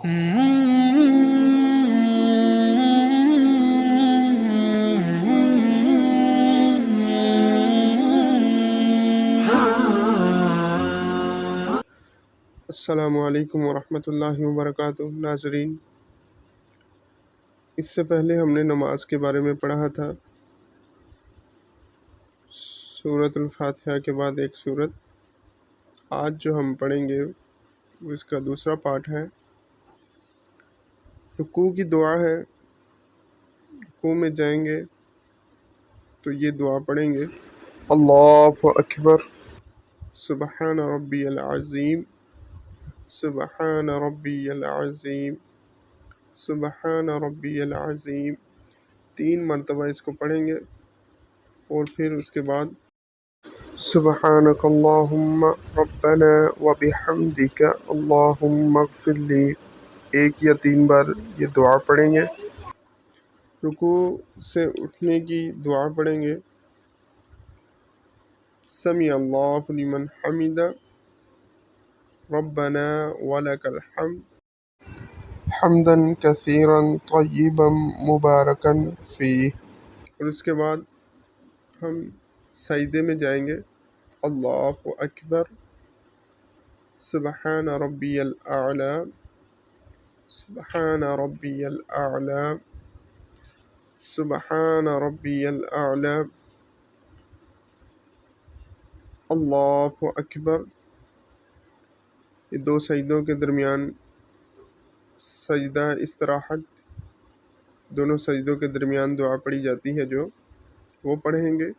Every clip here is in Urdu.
السلام علیکم ورحمۃ اللہ وبرکاتہ۔ ناظرین، اس سے پہلے ہم نے نماز کے بارے میں پڑھا تھا، سورۃ الفاتحہ کے بعد ایک سورت۔ آج جو ہم پڑھیں گے وہ اس کا دوسرا پارٹ ہے۔ رکوع کی دعا ہے۔ رکوع میں جائیں گے تو یہ دعا پڑھیں گے: اللہ اکبر، سبحان ربی العظیم، سبحان ربی العظیم، سبحان ربی العظیم۔ 3 مرتبہ اس کو پڑھیں گے، اور پھر اس کے بعد سبحانک اللہم ربنا وبحمدک اللہم اغفر لی 1 یا 3 بار یہ دعا پڑھیں گے۔ رکوع سے اٹھنے کی دعا پڑھیں گے: سمیع اللہ لمن حمدہ، ربنا ولک الحمد حمدا کثیرا طیبا مبارکا فیہ۔ اور اس کے بعد ہم سجدے میں جائیں گے: اللہ اکبر، سبحان ربی الاعلی، سبحان ربی الاعلی، سبحان ربی الاعلی، اللہ اکبر۔ یہ 2 سجدوں کے درمیان سجدہ استراحت، دونوں سجدوں کے درمیان دعا پڑھی جاتی ہے جو وہ پڑھیں گے۔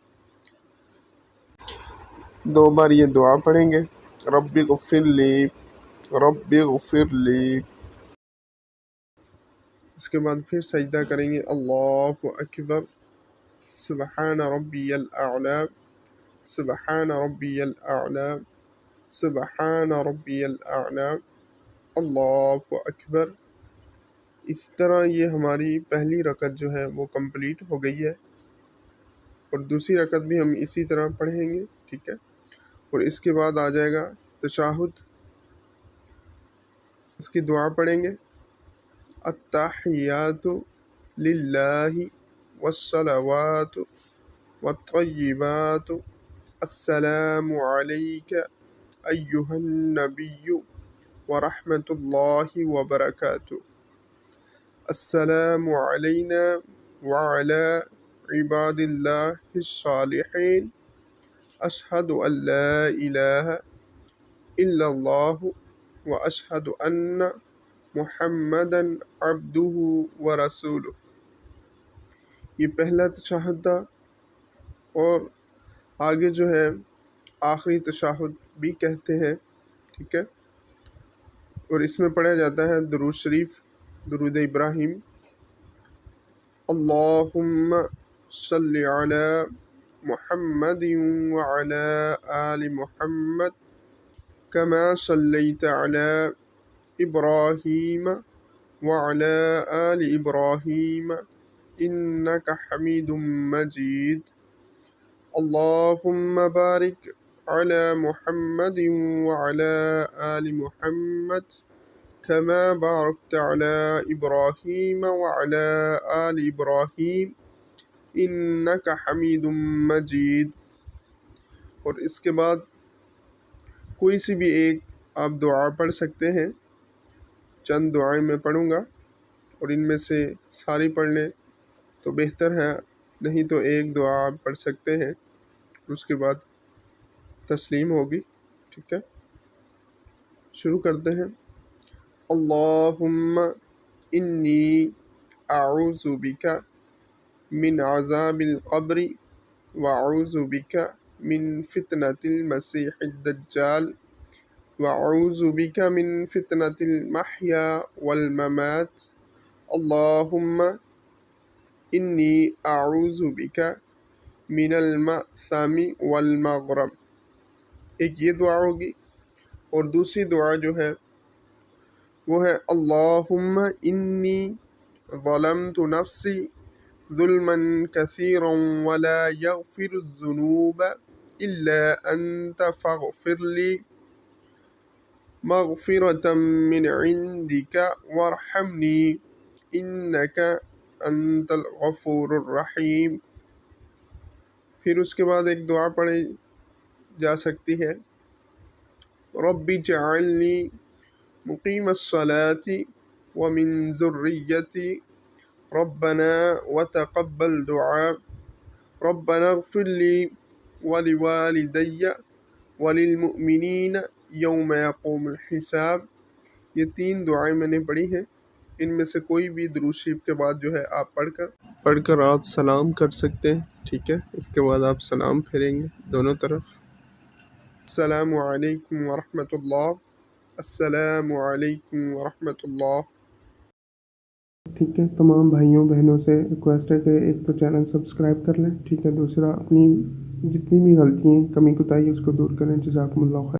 2 بار یہ دعا پڑھیں گے: رب اغفر لی، رب اغفر لی۔ اس کے بعد پھر سجدہ کریں گے: اللہ اکبر، سبحان ربی الاعلی، سبحان ربی الاعلی، سبحان ربی الاعلی، اللہ اکبر۔ اس طرح یہ ہماری پہلی رکعت جو ہے وہ کمپلیٹ ہو گئی ہے، اور دوسری رکعت بھی ہم اسی طرح پڑھیں گے، ٹھیک ہے۔ اور اس کے بعد آ جائے گا تشہد، اس کی دعا پڑھیں گے: التحیات للہ والصلوات والطیبات، السلام علیک ایہا النبی ورحمۃ اللہ وبرکاتہ، السلام علینا وعلی عباد اللہ الصالحین، اشہد ان لا الہ الا اللہ واشہد ان محمدا عبدہ ورسولہ۔ یہ پہلا تشہد تھا، اور آگے جو ہے آخری تشہد بھی کہتے ہیں، ٹھیک ہے۔ اور اس میں پڑھا جاتا ہے درود شریف، درود ابراہیم: اللہم صلی علی محمد وعلی آل محمد کما صلیت علی ابراہیم وعلی آل ابراہیم انک حمید مجید، اللہم بارک علی محمد وعلی آل محمد کما بارکت علی ابراہیم وعلی آل ابراہیم انک حمید مجید۔ اور اس کے بعد کوئی سی بھی ایک آپ دعا پڑھ سکتے ہیں، چند دعائیں میں پڑھوں گا، اور ان میں سے ساری پڑھ لیں تو بہتر ہے، نہیں تو ایک دعا آپ پڑھ سکتے ہیں، اس کے بعد تسلیم ہوگی، ٹھیک ہے۔ شروع کرتے ہیں: اللہم انی اعوذ بک من عذاب القبر واعوذ بک من فتنة المسیح الدجال واعوذ بک من فتنة المحیا والممات، اللہم انی اعوذ بک من المأثم والمغرم۔ ایک یہ دعا ہوگی، اور دوسری دعا جو ہے وہ ہے: اللہم انی ظلمت نفسی ظلما کثیرا ولا یغفر الذنوب الا انت فاغفر لی مغفرة من عندك وارحمنی انک انت الغفور الرحیم۔ پھر اس کے بعد ایک دعا پڑھی جا سکتی ہے، رب اجعلنی مقیم الصلاة ومن ذریتی ربنا وتقبل دعاء ربنا اغفر لی ولوالدی وللمؤمنین یوم یقوم الحساب۔ یہ 3 دعائیں میں نے پڑھی ہیں، ان میں سے کوئی بھی درود شریف کے بعد جو ہے آپ پڑھ کر آپ سلام کر سکتے ہیں، ٹھیک ہے۔ اس کے بعد آپ سلام پھیریں گے دونوں طرف۔ السلام علیکم ورحمۃ اللہ، السلام علیکم ورحمۃ اللہ۔ ٹھیک ہے، تمام بھائیوں بہنوں سے ریکویسٹ ہے کہ ایک تو چینل سبسکرائب کر لیں، ٹھیک ہے، دوسرا اپنی جتنی بھی غلطیاں کمی کوتاہی اس کو دور کریں۔ جزاکم اللہ خیر۔